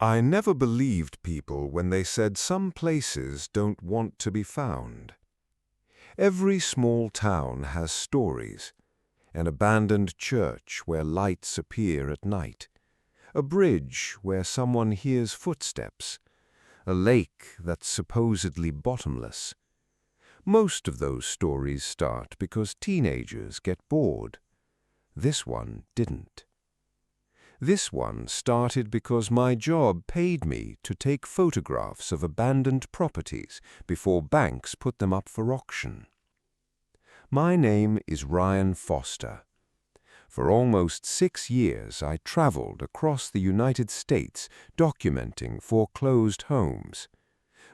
I never believed people when they said some places don't want to be found. Every small town has stories. An abandoned church where lights appear at night. A bridge where someone hears footsteps. A lake that's supposedly bottomless. Most of those stories start because teenagers get bored. This one didn't. This one started because my job paid me to take photographs of abandoned properties before banks put them up for auction. My name is Ryan Foster. For almost 6 years, I traveled across the United States documenting foreclosed homes.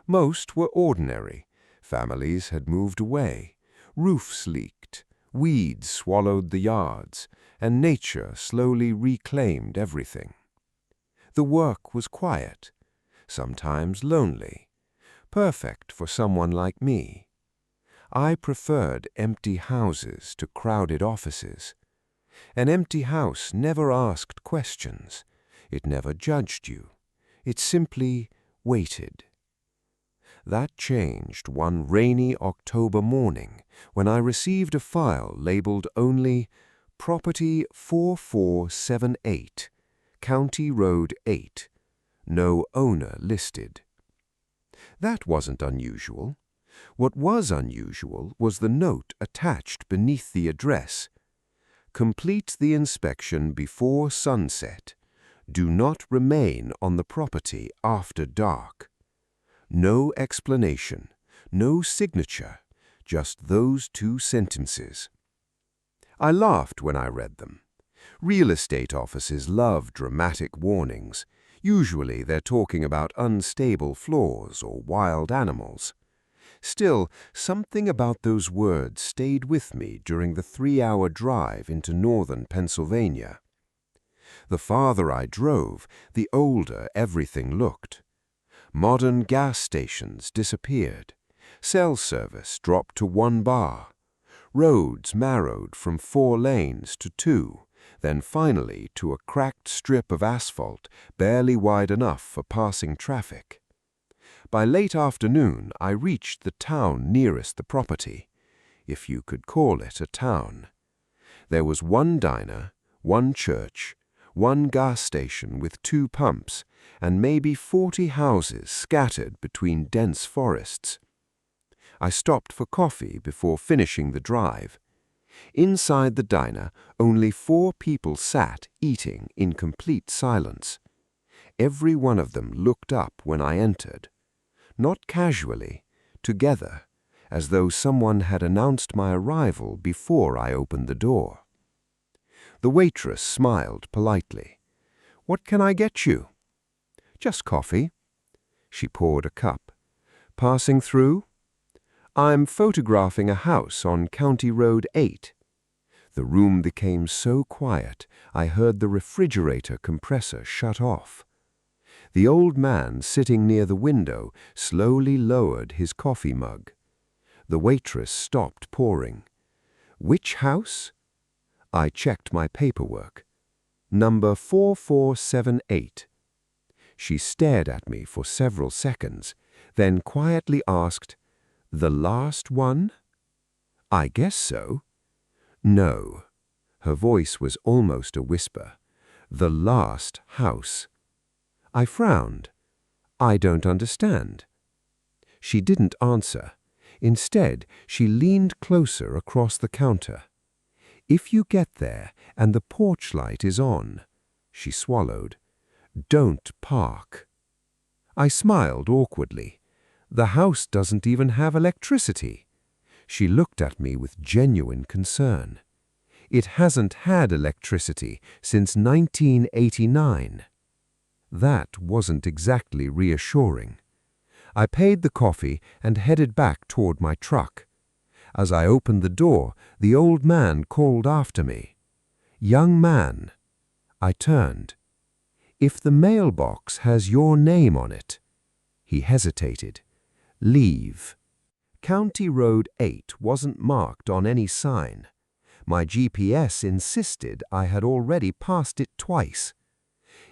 Most were ordinary. Families had moved away. Roofs leaked. Weeds swallowed the yards, and nature slowly reclaimed everything. The work was quiet, sometimes lonely, perfect for someone like me. I preferred empty houses to crowded offices. An empty house never asked questions. It never judged you. It simply waited. That changed one rainy October morning when I received a file labeled only Property 4478, County Road 8, no owner listed. That wasn't unusual. What was unusual was the note attached beneath the address. Complete the inspection before sunset. Do not remain on the property after dark. No explanation, no signature, just those 2 sentences. I laughed when I read them. Real estate offices love dramatic warnings. Usually they're talking about unstable floors or wild animals. Still, something about those words stayed with me during the 3-hour drive into northern Pennsylvania. The farther I drove, the older everything looked. Modern gas stations disappeared. Cell service dropped to 1 bar. Roads narrowed from 4 lanes to 2, then finally to a cracked strip of asphalt barely wide enough for passing traffic. By late afternoon, I reached the town nearest the property, if you could call it a town. There was 1 diner, 1 church, 1 gas station with 2 pumps, and maybe 40 houses scattered between dense forests. I stopped for coffee before finishing the drive. Inside the diner, only 4 people sat eating in complete silence. Every one of them looked up when I entered. Not casually, together, as though someone had announced my arrival before I opened the door. The waitress smiled politely. "What can I get you?" "Just coffee." She poured a cup. "Passing through?" "I'm photographing a house on County Road 8. The room became so quiet, I heard the refrigerator compressor shut off. The old man sitting near the window slowly lowered his coffee mug. The waitress stopped pouring. "Which house?" I checked my paperwork. "Number 4478. She stared at me for several seconds, then quietly asked, "The last one?" "I guess so." "No." Her voice was almost a whisper. "The last house." I frowned. "I don't understand." She didn't answer. Instead, she leaned closer across the counter. "If you get there and the porch light is on," she swallowed, "don't park." I smiled awkwardly. "The house doesn't even have electricity." She looked at me with genuine concern. "It hasn't had electricity since 1989. That wasn't exactly reassuring. I paid the coffee and headed back toward my truck. As I opened the door, the old man called after me. "Young man." I turned. "If the mailbox has your name on it." He hesitated. "Leave." County Road 8 wasn't marked on any sign. My GPS insisted I had already passed it twice.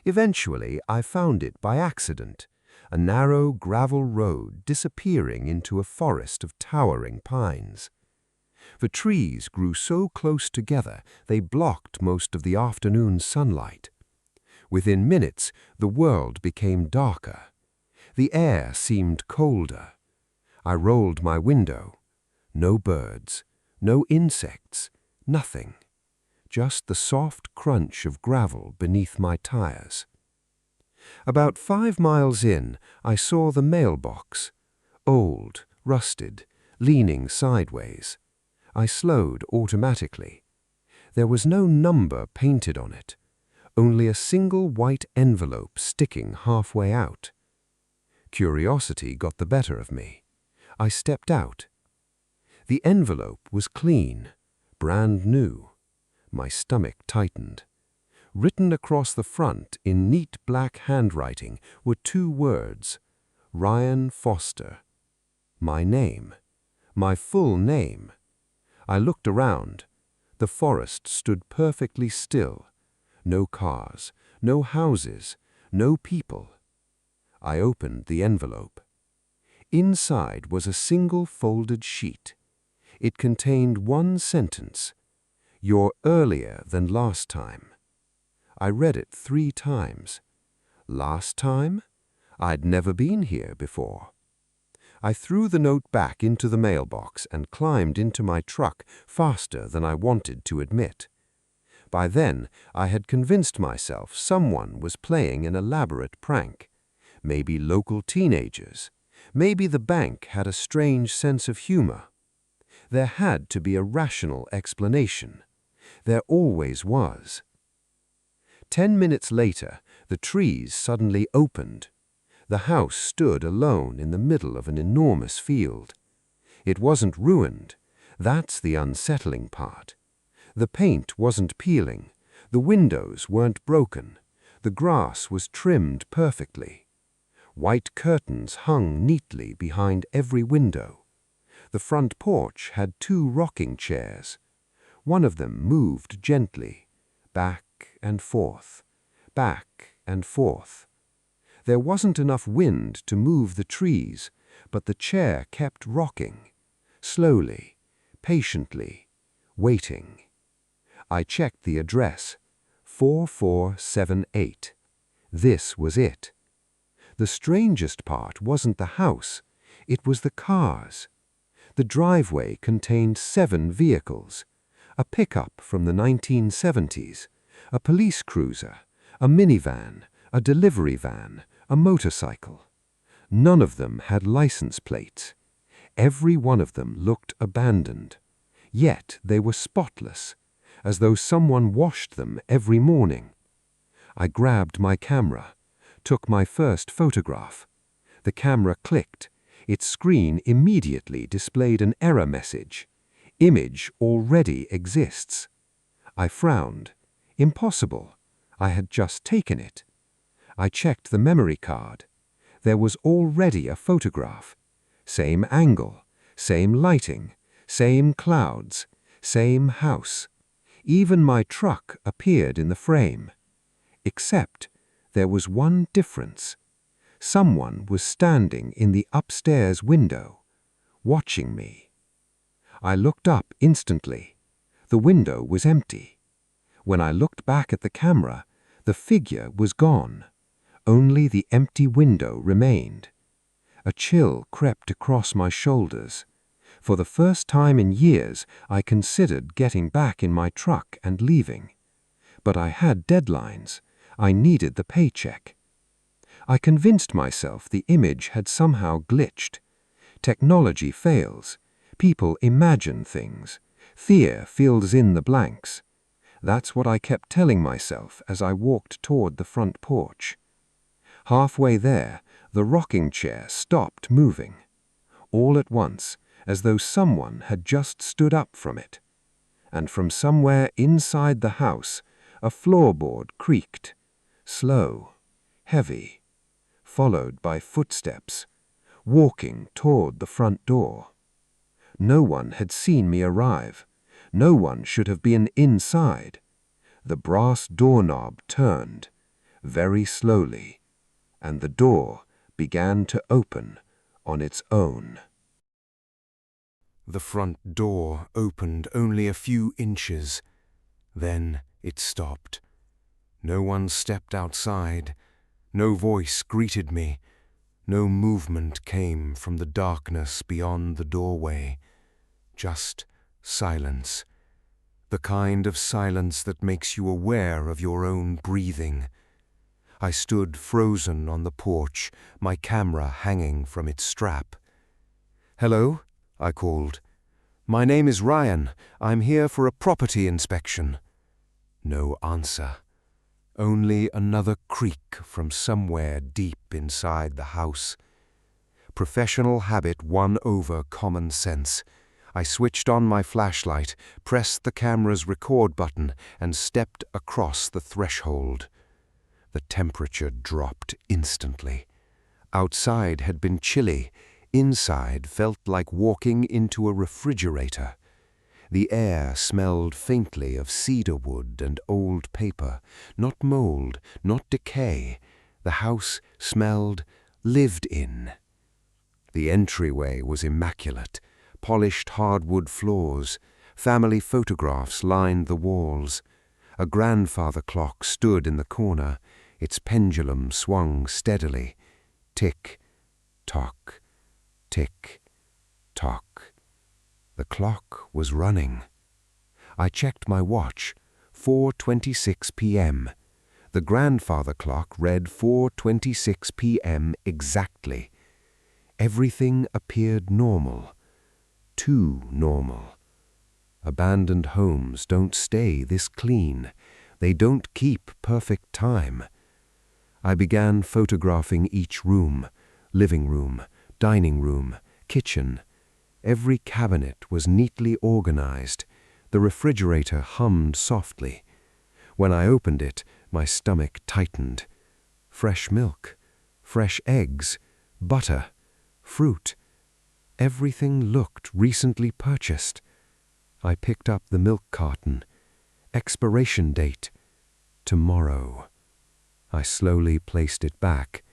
Eventually, I found it by accident, a narrow gravel road disappearing into a forest of towering pines. The trees grew so close together they blocked most of the afternoon sunlight. Within minutes, the world became darker. The air seemed colder. I rolled my window. No birds, no insects, nothing. Just the soft crunch of gravel beneath my tires. About 5 miles in, I saw the mailbox. Old, rusted, leaning sideways. I slowed automatically. There was no number painted on it, only a single white envelope sticking halfway out. Curiosity got the better of me. I stepped out. The envelope was clean, brand new. My stomach tightened. Written across the front in neat black handwriting were 2 words, Ryan Foster. My name. My full name. I looked around. The forest stood perfectly still. No cars, no houses, no people. I opened the envelope. Inside was a single folded sheet. It contained 1 sentence. You're earlier than last time. I read it 3 times. Last time? I'd never been here before. I threw the note back into the mailbox and climbed into my truck faster than I wanted to admit. By then, I had convinced myself someone was playing an elaborate prank. Maybe local teenagers. Maybe the bank had a strange sense of humor. There had to be a rational explanation. There always was. 10 minutes later, the trees suddenly opened. The house stood alone in the middle of an enormous field. It wasn't ruined. That's the unsettling part. The paint wasn't peeling. The windows weren't broken. The grass was trimmed perfectly. White curtains hung neatly behind every window. The front porch had 2 rocking chairs. One of them moved gently, back and forth, back and forth. There wasn't enough wind to move the trees, but the chair kept rocking, slowly, patiently, waiting. I checked the address, 4478. This was it. The strangest part wasn't the house, it was the cars. The driveway contained 7 vehicles. A pickup from the 1970s, a police cruiser, a minivan, a delivery van, a motorcycle. None of them had license plates. Every one of them looked abandoned. Yet they were spotless, as though someone washed them every morning. I grabbed my camera, took my first photograph. The camera clicked. Its screen immediately displayed an error message. Image already exists. I frowned. Impossible. I had just taken it. I checked the memory card. There was already a photograph. Same angle, same lighting, same clouds, same house. Even my truck appeared in the frame. Except there was one difference. Someone was standing in the upstairs window, watching me. I looked up instantly. The window was empty. When I looked back at the camera, the figure was gone. Only the empty window remained. A chill crept across my shoulders. For the first time in years, I considered getting back in my truck and leaving. But I had deadlines. I needed the paycheck. I convinced myself the image had somehow glitched. Technology fails. People imagine things. Fear fills in the blanks. That's what I kept telling myself as I walked toward the front porch. Halfway there, the rocking chair stopped moving. All at once, as though someone had just stood up from it. And from somewhere inside the house, a floorboard creaked. Slow, heavy, followed by footsteps, walking toward the front door. No one had seen me arrive. No one should have been inside. The brass doorknob turned. very slowly, and the door began to open on its own. The front door opened only a few inches. Then it stopped. No one stepped outside. No voice greeted me. No movement came from the darkness beyond the doorway. Just silence. The kind of silence that makes you aware of your own breathing. I stood frozen on the porch, my camera hanging from its strap. "Hello?" I called. "My name is Ryan. I'm here for a property inspection." No answer. Only another creak from somewhere deep inside the house. Professional habit won over common sense. I switched on my flashlight, pressed the camera's record button, and stepped across the threshold. The temperature dropped instantly. Outside had been chilly. Inside felt like walking into a refrigerator. The air smelled faintly of cedar wood and old paper, not mold, not decay. The house smelled lived in. The entryway was immaculate. Polished hardwood floors. Family photographs lined the walls. A grandfather clock stood in the corner. Its pendulum swung steadily. Tick, tock, tick, tock. The clock was running. I checked my watch. 4:26 p.m. The grandfather clock read 4:26 p.m. exactly. Everything appeared normal. Too normal. Abandoned homes don't stay this clean. They don't keep perfect time. I began photographing each room, living room, dining room, kitchen. Every cabinet was neatly organized. The refrigerator hummed softly. When I opened it, my stomach tightened. Fresh milk, fresh eggs, butter, fruit. Everything looked recently purchased. I picked up the milk carton. Expiration date, tomorrow. I slowly placed it back.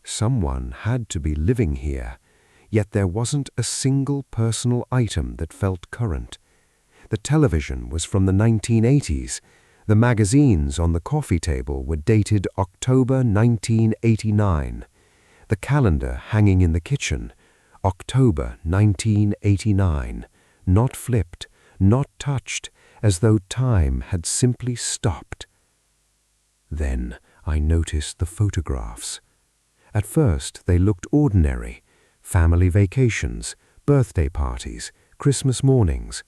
Someone had to be living here, yet there wasn't a single personal item that felt current. The television was from the 1980s. The magazines on the coffee table were dated October 1989. The calendar hanging in the kitchen, October 1989, not flipped, not touched, as though time had simply stopped. Then I noticed the photographs. At first they looked ordinary. Family vacations, birthday parties, Christmas mornings.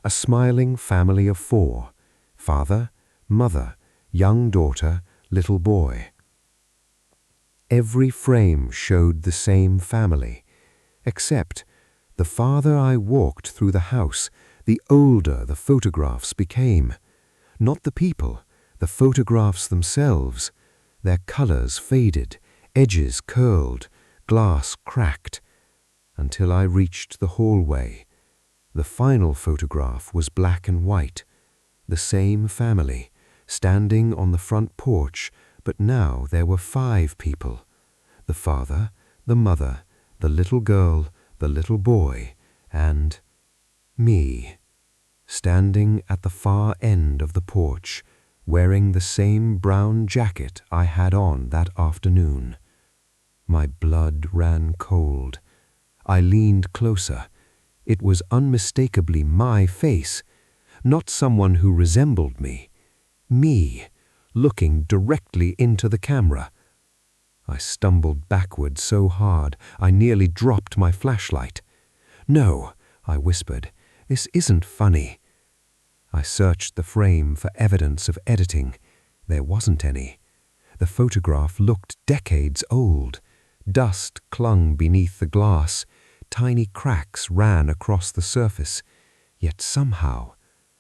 A smiling family of 4. Father, mother, young daughter, little boy. Every frame showed the same family, except the farther I walked through the house, the older the photographs became. Not the people, the photographs themselves. Their colors faded, edges curled, glass cracked, until I reached the hallway. The final photograph was black and white. The same family, standing on the front porch, but now there were 5 people. The father, the mother, the little girl, the little boy, and me, standing at the far end of the porch, wearing the same brown jacket I had on that afternoon. My blood ran cold. I leaned closer. It was unmistakably my face, not someone who resembled me. Me, looking directly into the camera. I stumbled backward so hard I nearly dropped my flashlight. "No," I whispered, "this isn't funny." I searched the frame for evidence of editing. There wasn't any. The photograph looked decades old. Dust clung beneath the glass. Tiny cracks ran across the surface. Yet somehow,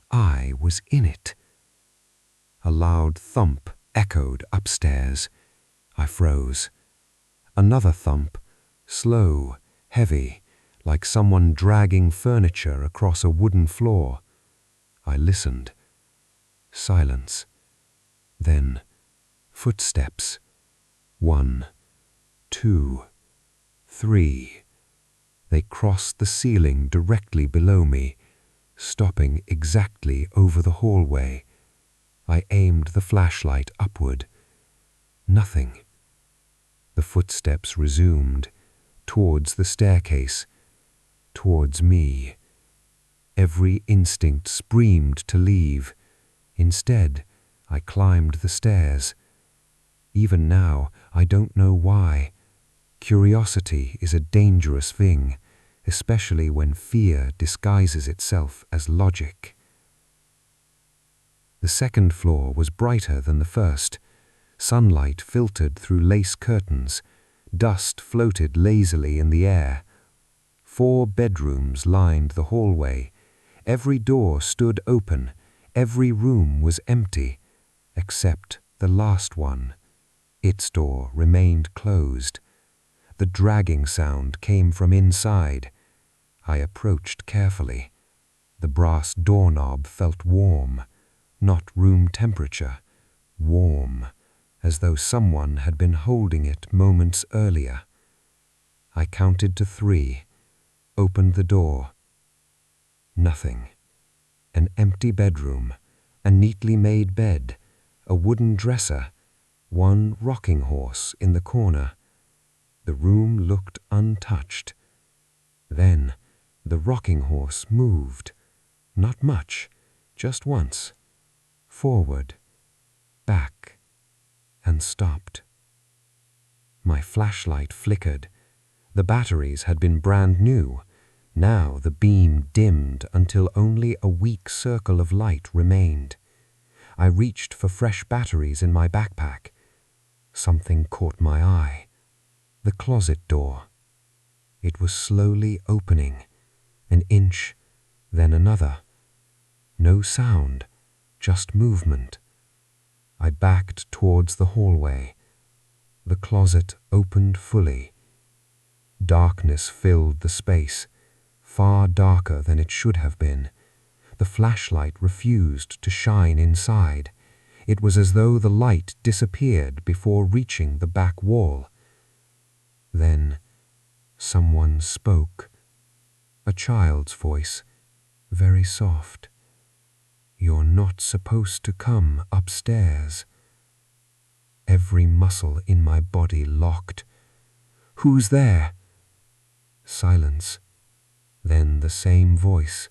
I was in it. A loud thump echoed upstairs. I froze. Another thump, slow, heavy, like someone dragging furniture across a wooden floor. I listened. Silence. Then Footsteps. 1, 2, 3. They crossed the ceiling directly below me, stopping exactly over the hallway. I aimed the flashlight upward. Nothing. The footsteps resumed, towards the staircase, towards me. Every instinct screamed to leave. Instead, I climbed the stairs. Even now, I don't know why. Curiosity is a dangerous thing, especially when fear disguises itself as logic. The second floor was brighter than the first. Sunlight filtered through lace curtains. Dust floated lazily in the air. 4 bedrooms lined the hallway. Every door stood open. Every room was empty, except the last one. Its door remained closed. The dragging sound came from inside. I approached carefully. The brass doorknob felt warm, not room temperature, warm, as though someone had been holding it moments earlier. I counted to 3, opened the door. Nothing. An empty bedroom, a neatly made bed, a wooden dresser, 1 rocking horse in the corner. The room looked untouched. Then the rocking horse moved. Not much, just once. Forward, back, and stopped. My flashlight flickered. The batteries had been brand new. Now the beam dimmed until only a weak circle of light remained. I reached for fresh batteries in my backpack. Something caught my eye. The closet door. It was slowly opening, an inch, then another. No sound, just movement. I backed towards the hallway. The closet opened fully. Darkness filled the space, far darker than it should have been. The flashlight refused to shine inside. It was as though the light disappeared before reaching the back wall. Then someone spoke. A child's voice, very soft. "You're not supposed to come upstairs." Every muscle in my body locked. "Who's there?" Silence. Then the same voice.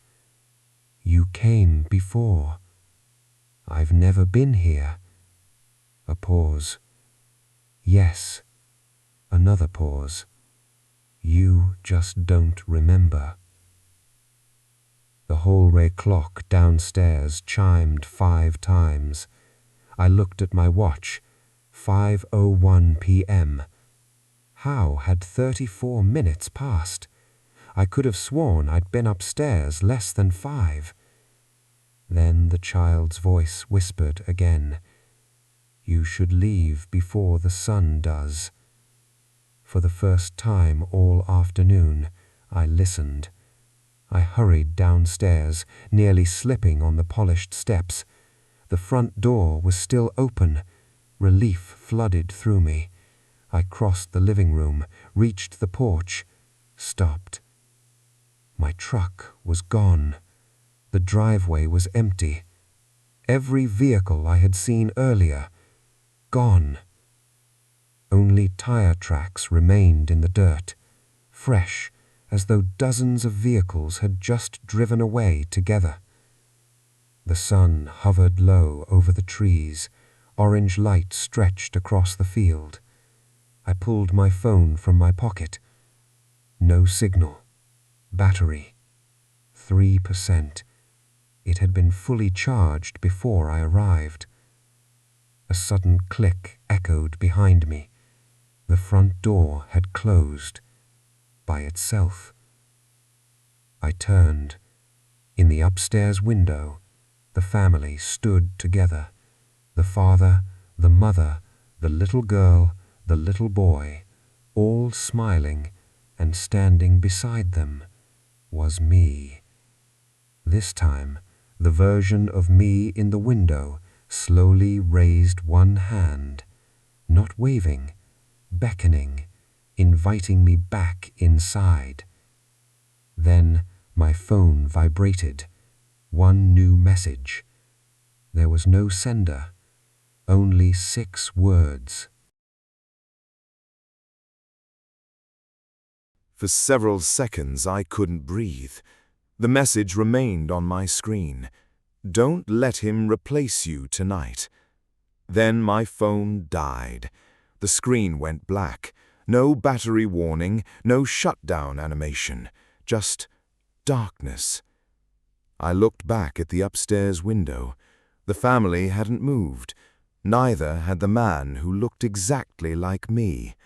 "You came before." "I've never been here." A pause. "Yes." Another pause. "You just don't remember." The hallway clock downstairs chimed 5 times. I looked at my watch. 5:01 p.m. How had 34 minutes passed? I could have sworn I'd been upstairs less than 5. Then the child's voice whispered again. "You should leave before the sun does." For the first time all afternoon, I listened. I hurried downstairs, nearly slipping on the polished steps. The front door was still open. Relief flooded through me. I crossed the living room, reached the porch, stopped. My truck was gone. The driveway was empty. Every vehicle I had seen earlier, gone. Only tire tracks remained in the dirt, fresh, as though dozens of vehicles had just driven away together. The sun hovered low over the trees. Orange light stretched across the field. I pulled my phone from my pocket. No signal. Battery. 3%. It had been fully charged before I arrived. A sudden click echoed behind me. The front door had closed. By itself. I turned. In the upstairs window, the family stood together. The father, the mother, the little girl, the little boy, all smiling, and standing beside them was me. This time, the version of me in the window slowly raised one hand. not waving, beckoning, inviting me back inside. Then my phone vibrated. One new message. There was no sender, only 6 words. For several seconds I couldn't breathe. The message remained on my screen. Don't let him replace you tonight. Then my phone died. The screen went black. No battery warning, no shutdown animation. Just darkness. I looked back at the upstairs window. The family hadn't moved. Neither had the man who looked exactly like me.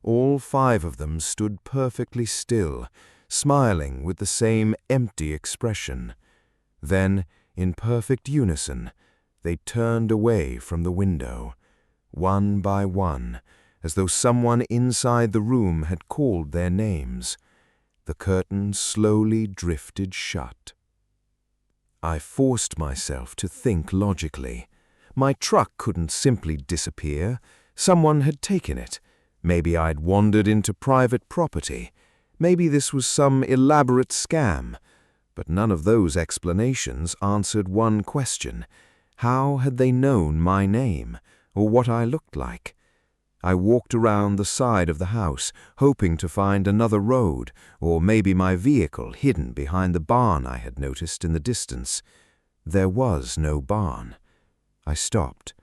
All 5 of them stood perfectly still, smiling with the same empty expression. Then, in perfect unison, they turned away from the window, one by one, as though someone inside the room had called their names. The curtain slowly drifted shut. I forced myself to think logically. My truck couldn't simply disappear. Someone had taken it. Maybe I'd wandered into private property. Maybe this was some elaborate scam. But none of those explanations answered one question. How had they known my name, or what I looked like? I walked around the side of the house, hoping to find another road, or maybe my vehicle hidden behind the barn I had noticed in the distance. There was no barn. I stopped.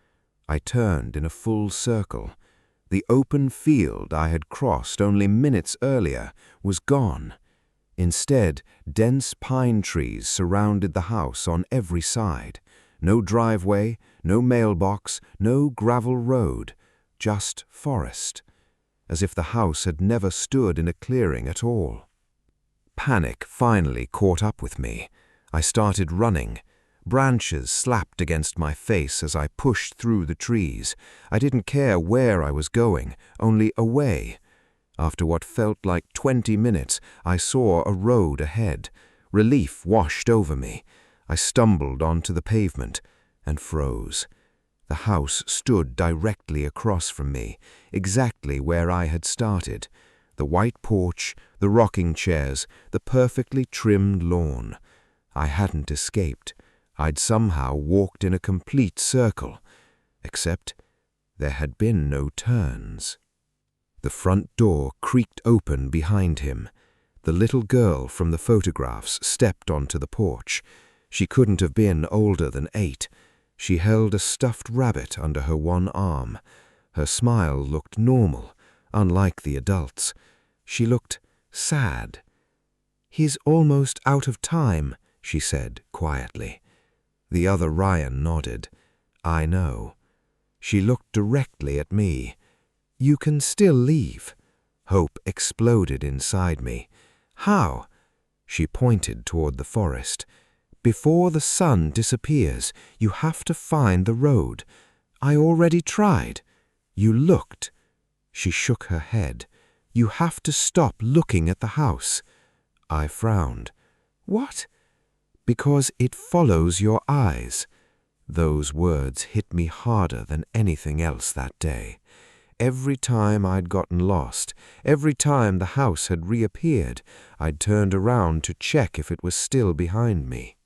I turned in a full circle. The open field I had crossed only minutes earlier was gone. Instead, dense pine trees surrounded the house on every side. No driveway, no mailbox, no gravel road, just forest, as if the house had never stood in a clearing at all. Panic finally caught up with me. I started running. Branches slapped against my face as I pushed through the trees. I didn't care where I was going, only away. After what felt like 20 minutes, I saw a road ahead. Relief washed over me. I stumbled onto the pavement and froze. The house stood directly across from me, exactly where I had started. The white porch, the rocking chairs, the perfectly trimmed lawn. I hadn't escaped. I'd somehow walked in a complete circle, except there had been no turns. The front door creaked open behind him. The little girl from the photographs stepped onto the porch. She couldn't have been older than 8. She held a stuffed rabbit under her one arm. Her smile looked normal, unlike the adults. She looked sad. "He's almost out of time," she said quietly. The other Ryan nodded. "I know." She looked directly at me. "You can still leave." Hope exploded inside me. "How?" She pointed toward the forest. "Before the sun disappears, you have to find the road. I already tried." "You looked." She shook her head. "You have to stop looking at the house." I frowned. "What?" "Because it follows your eyes." Those words hit me harder than anything else that day. Every time I'd gotten lost, every time the house had reappeared, I'd turned around to check if it was still behind me.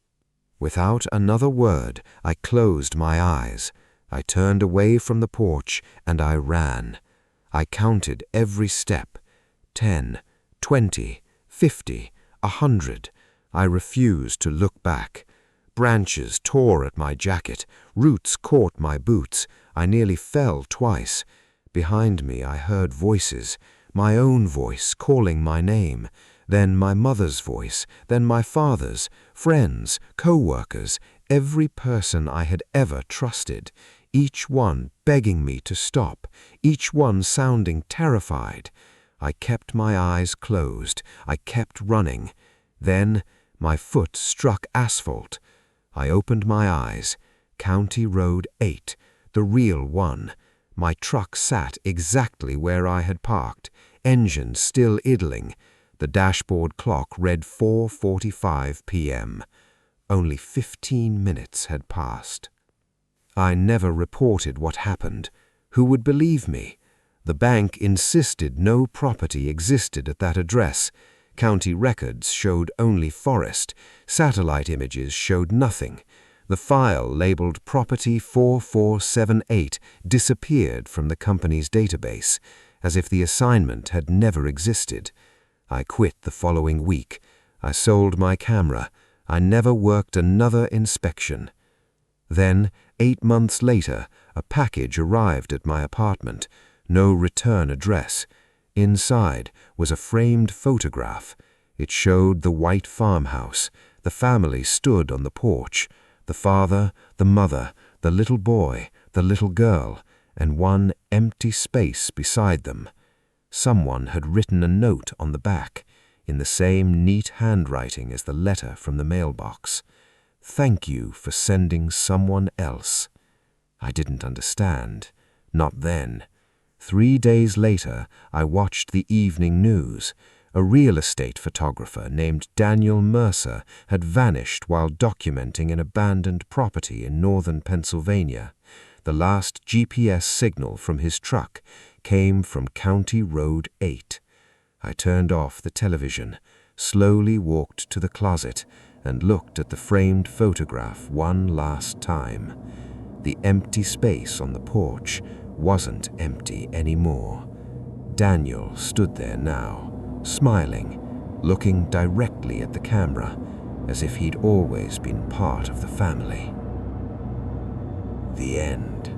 Without another word, I closed my eyes. I turned away from the porch and I ran. I counted every step. 10, 20, 50, 100. I refused to look back. Branches tore at my jacket. Roots caught my boots. I nearly fell twice. Behind me I heard voices, my own voice calling my name, then my mother's voice, then my father's, friends, co-workers, every person I had ever trusted, each one begging me to stop, each one sounding terrified. I kept my eyes closed. I kept running. Then my foot struck asphalt. I opened my eyes. County Road 8, the real one. My truck sat exactly where I had parked, engine still idling. The dashboard clock read 4:45 p.m. Only 15 minutes had passed. I never reported what happened. Who would believe me? The bank insisted no property existed at that address. County records showed only forest. Satellite images showed nothing. The file labeled Property 4478 disappeared from the company's database, as if the assignment had never existed. I quit the following week. I sold my camera. I never worked another inspection. Then, 8 months later, a package arrived at my apartment. No return address. Inside was a framed photograph. It showed the white farmhouse. The family stood on the porch. The father, the mother, the little boy, the little girl, and one empty space beside them. Someone had written a note on the back, in the same neat handwriting as the letter from the mailbox. Thank you for sending someone else. I didn't understand. Not then. 3 days later, I watched the evening news. A real estate photographer named Daniel Mercer had vanished while documenting an abandoned property in northern Pennsylvania. The last GPS signal from his truck came from County Road 8. I turned off the television, slowly walked to the closet, and looked at the framed photograph one last time. The empty space on the porch wasn't empty anymore. Daniel stood there now, smiling, looking directly at the camera, as if he'd always been part of the family. The end.